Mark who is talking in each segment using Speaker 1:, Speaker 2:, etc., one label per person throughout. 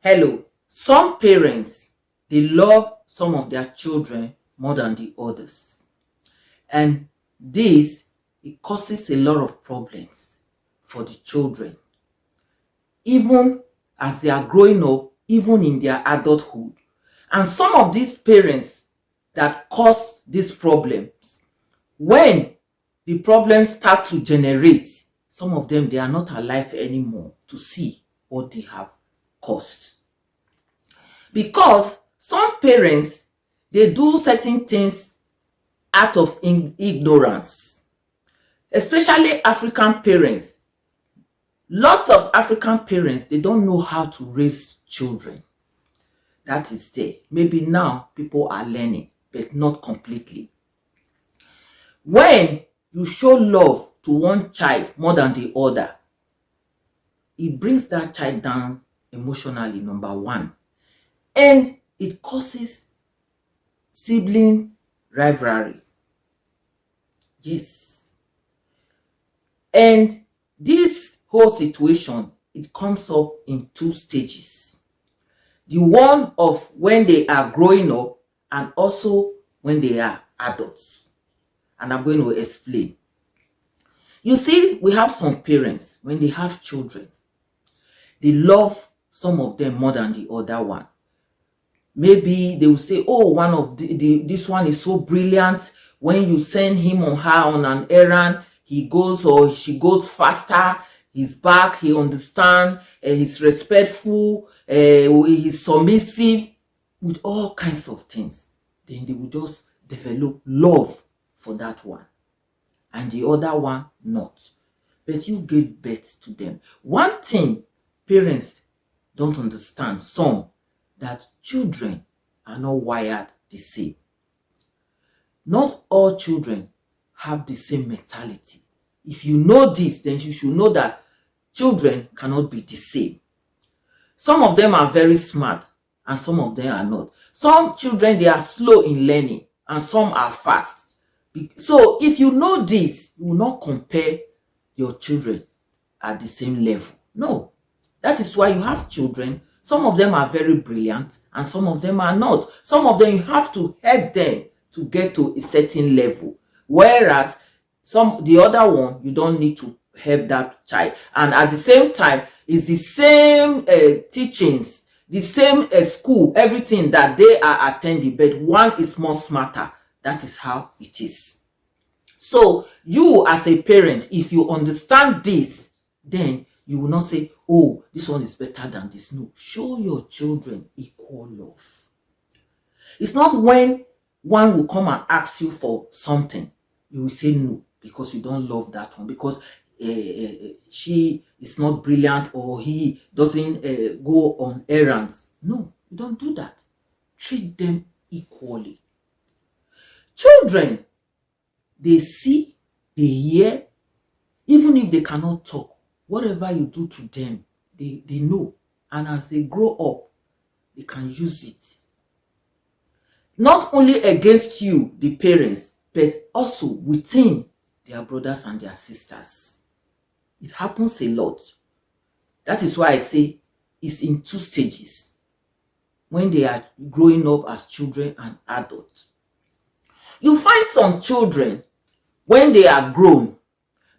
Speaker 1: Hello. Some parents, they love some of their children more than the others. And this, it causes a lot of problems for the children. Even as they are growing up, even in their adulthood. And some of these parents that cause these problems, when the problems start to generate, some of them, they are not alive anymore to see what they have caused. Because some parents, they do certain things out of ignorance. Especially African parents. Lots of African parents, they don't know how to raise children. That is there. Maybe now people are learning, but not completely. When you show love to one child more than the other, it brings that child down emotionally, number one. And it causes sibling rivalry. Yes. And this whole situation, it comes up in two stages. The one of when they are growing up and also when they are adults. And I'm going to explain. You see, we have some parents, when they have children, they love some of them more than the other one. Maybe they will say, oh, one of this one is so brilliant. When you send him or her on an errand, he goes or she goes faster. He's back, he understands, he's respectful, he's submissive, with all kinds of things. Then they will just develop love for that one. And the other one, not. But you gave birth to them. One thing parents don't understand, some, that children are not wired the same. Not all children have the same mentality. If you know this, then you should know that children cannot be the same. Some of them are very smart and some of them are not. Some children, they are slow in learning and some are fast. So if you know this, you will not compare your children at the same level. No. That is why you have children. Some of them are very brilliant and some of them are not. Some of them, you have to help them to get to a certain level. Whereas the other one, you don't need to help that child. And at the same time, it's the same teachings, the same school, everything that they are attending, but one is more smarter. That is how it is. So you as a parent, if you understand this, then you will not say, oh, this one is better than this. No, show your children equal love. It's not when one will come and ask you for something, you will say no, because you don't love that one, because she is not brilliant or he doesn't go on errands. No, you don't do that. Treat them equally. Children, they see, they hear, even if they cannot talk, whatever you do to them, they know. And as they grow up, they can use it. Not only against you, the parents, but also within their brothers and their sisters. It happens a lot. That is why I say it's in two stages. When they are growing up as children and adults. You find some children, when they are grown,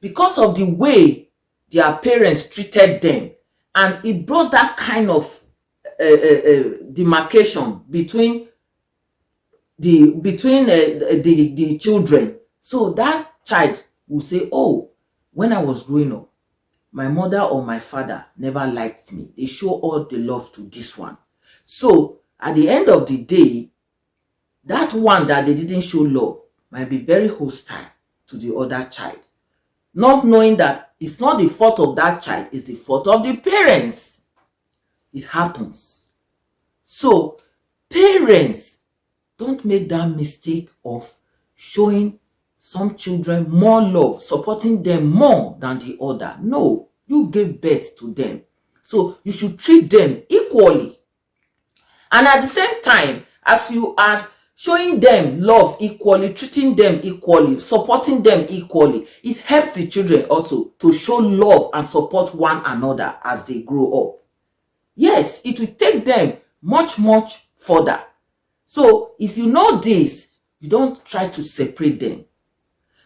Speaker 1: because of the way their parents treated them, and it brought that kind of demarcation between the children. So that child will say, oh, when I was growing up, my mother or my father never liked me. They show all the love to this one. So at the end of the day, that one that they didn't show love might be very hostile to the other child. Not knowing that it's not the fault of that child, it's the fault of the parents. It happens. So parents, don't make that mistake of showing some children more love, supporting them more than the other. No, you gave birth to them. So you should treat them equally. And at the same time, as you are showing them love equally, treating them equally, supporting them equally, it helps the children also to show love and support one another as they grow up. Yes, it will take them much, much further. So if you know this, you don't try to separate them.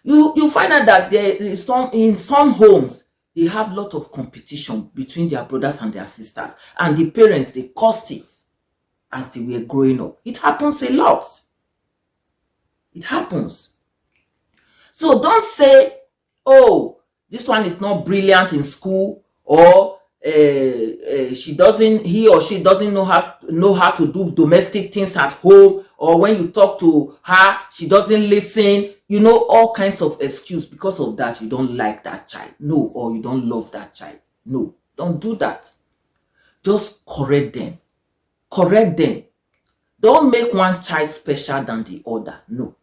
Speaker 1: You find out that there is in some homes, they have a lot of competition between their brothers and their sisters, and the parents, they caused it as they were growing up. It happens a lot. It happens. So don't say, oh, this one is not brilliant in school, or he or she doesn't know how to do domestic things at home, or when you talk to her, she doesn't listen. All kinds of excuse. Because of that, you don't like that child. No, or you don't love that child. No, don't do that. Just correct them. Correct them. Don't make one child special than the other. No.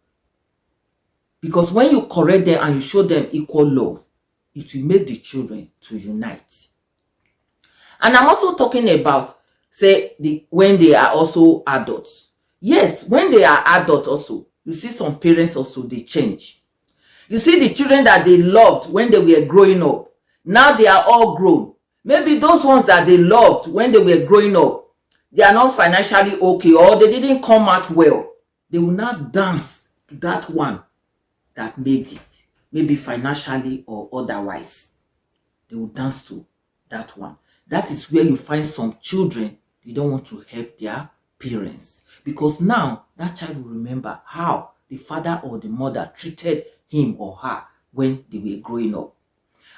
Speaker 1: Because when you correct them and you show them equal love, it will make the children to unite. And I'm also talking about, say, when they are also adults. Yes, when they are adults also, you see some parents also, they change. You see the children that they loved when they were growing up, now they are all grown. Maybe those ones that they loved when they were growing up, they are not financially okay, or they didn't come out well. They will not dance to that one that made it, maybe financially or otherwise. They will dance to that one. That is where you find some children, they don't want to help their parents, because now that child will remember how the father or the mother treated him or her when they were growing up.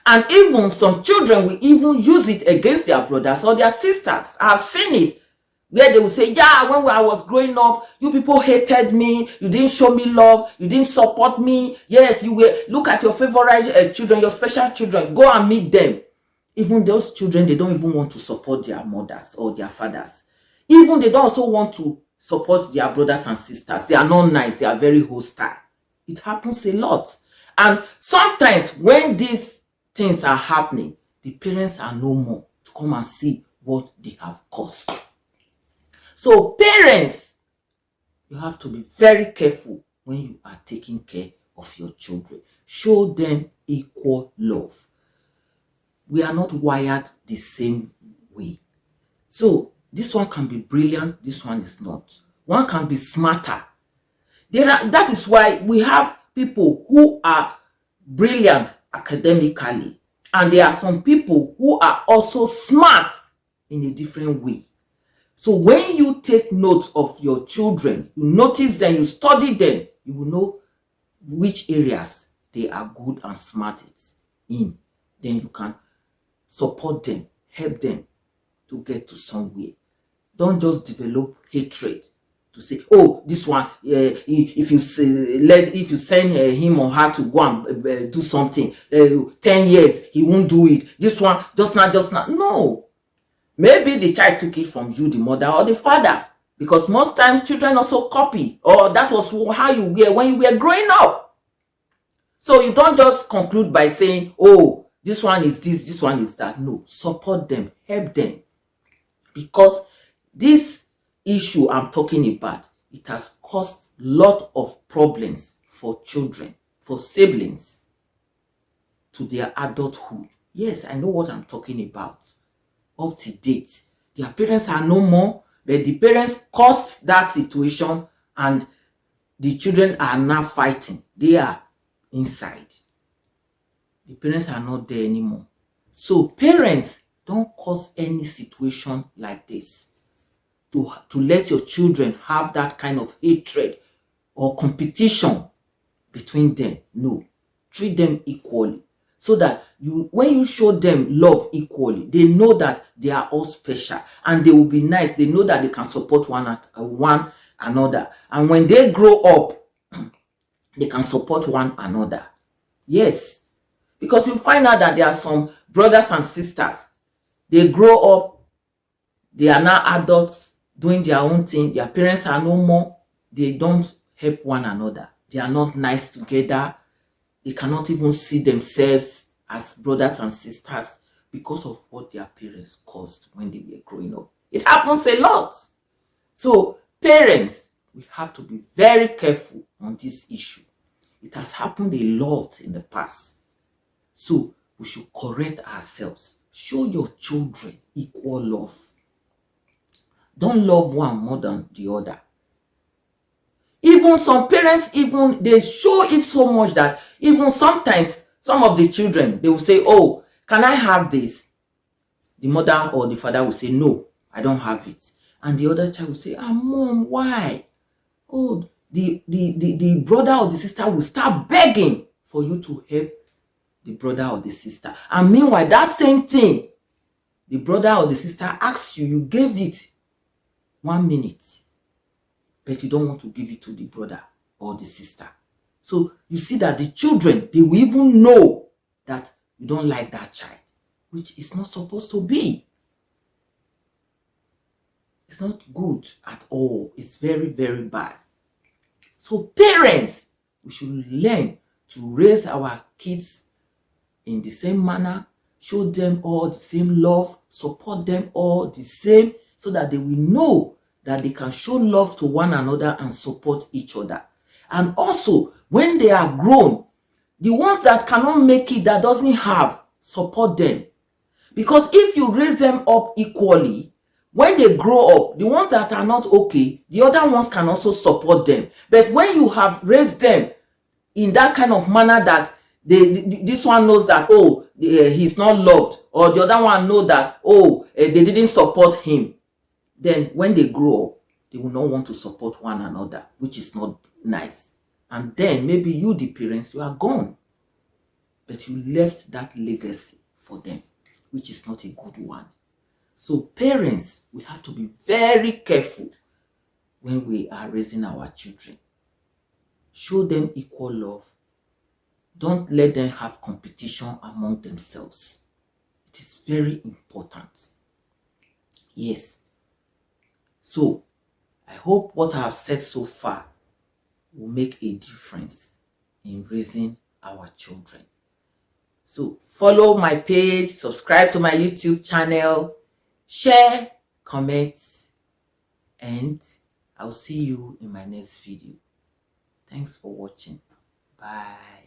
Speaker 1: And even some children will even use it against their brothers or their sisters. I've seen it, where they will say, yeah, when I was growing up, you people hated me, you didn't show me love, you didn't support me. Yes, look at your favorite children, your special children, go and meet them. Even those children, they don't even want to support their mothers or their fathers. Even they don't also want to support their brothers and sisters. They are not nice, they are very hostile. It happens a lot. And sometimes when these things are happening, the parents are no more to come and see what they have caused. So parents, you have to be very careful when you are taking care of your children. Show them equal love. We are not wired the same way. So this one can be brilliant, this one is not. One can be smarter. That is why we have people who are brilliant academically, and there are some people who are also smart in a different way. So when you take note of your children, you notice them, you study them, you will know which areas they are good and smart in. Then you can support them, help them to get to somewhere. Don't just develop hatred to say, oh, this one, if you send him or her to go and do something, 10 years, he won't do it. This one, just not. No. Maybe the child took it from you, the mother or the father. Because most times children also copy, or that was how you were when you were growing up. So you don't just conclude by saying, oh, this one is this one is that. No, support them, help them. Because this issue I'm talking about, it has caused a lot of problems for children, for siblings, to their adulthood. Yes, I know what I'm talking about. Up to date, their parents are no more, but the parents caused that situation, and the children are now fighting. They are inside. The parents are not there anymore. So parents, don't cause any situation like this to let your children have that kind of hatred or competition between them. No, treat them equally, so that when you show them love equally, they know that they are all special, and they will be nice. They know that they can support one another, and when they grow up, they can support one another. Yes, because you find out that there are some brothers and sisters, they grow up, they are now adults doing their own thing, their parents are no more, they don't help one another, they are not nice together, they cannot even see themselves as brothers and sisters because of what their parents caused when they were growing up. It happens a lot. So parents, we have to be very careful on this issue. It has happened a lot in the past. So we should correct ourselves. Show your children equal love. Don't love one more than the other. Even some parents, even they show it so much that even sometimes some of the children, they will say, oh, can I have this? The mother or the father will say, no, I don't have it. And the other child will say, mom, why? Oh, the brother or the sister will start begging for you to help the brother or the sister. And meanwhile, that same thing, the brother or the sister asks you, you gave it 1 minute, but you don't want to give it to the brother or the sister. So you see that the children, they will even know that you don't like that child, which is not supposed to be. It's not good at all. It's very, very bad. So parents, we should learn to raise our kids in the same manner, show them all the same love, support them all the same, so that they will know that they can show love to one another and support each other. And also, when they are grown, the ones that cannot make it, that doesn't have, support them. Because if you raise them up equally, when they grow up, the ones that are not okay, the other ones can also support them. But when you have raised them in that kind of manner that this one knows that, oh, he's not loved, or the other one know that, oh, they didn't support him, then when they grow up, they will not want to support one another, which is not nice. And then maybe you, the parents, you are gone, but you left that legacy for them, which is not a good one. So parents, we have to be very careful when we are raising our children. Show them equal love. Don't let them have competition among themselves. It is very important. Yes. So, I hope what I have said so far will make a difference in raising our children. So, follow my page, subscribe to my YouTube channel, share, comment, and I'll see you in my next video. Thanks for watching. Bye.